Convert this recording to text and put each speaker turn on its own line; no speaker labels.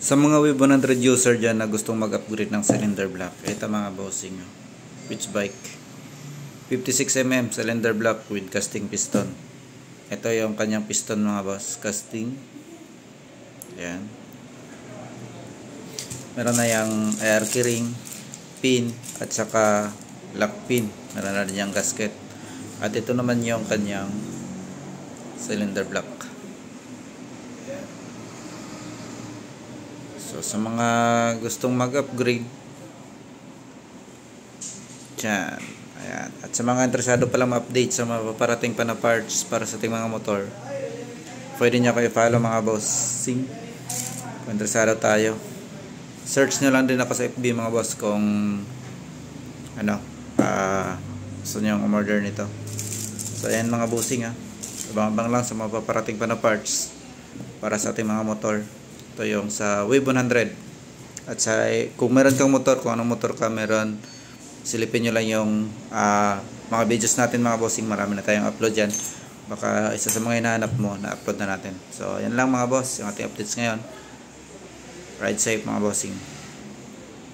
Sa mga Wave 100 user dyan na gustong mag-upgrade ng cylinder block, ito mga bossing, which bike 56mm cylinder block with casting piston. Ito yung kanyang piston mga boss, casting. Ayan. Meron na yung air keyring, pin, at saka lock pin. Meron na rin yung gasket. At ito naman yung kanyang cylinder block. So sa mga gustong mag-upgrade dyan, ayan. At sa mga interesado palang ma-update sa mga paparating pa na parts para sa ating mga motor, pwede nyo kayo follow mga bossing. Kung interesado tayo, search nyo lang din ako sa FB mga boss kung ano, gusto nyo yung umorder nito. So ayan mga bossing, abang-abang lang sa mga paparating pa na parts para sa ating mga motor. Ito yung sa Wave 100. At sa, kung meron kang motor, kung anong motor ka meron, silipin nyo lang yung mga videos natin mga bossing. Marami na tayong upload yan. Baka isa sa mga hinahanap mo na upload na natin. So yan lang mga boss, yung ating updates ngayon. Ride safe mga bossing.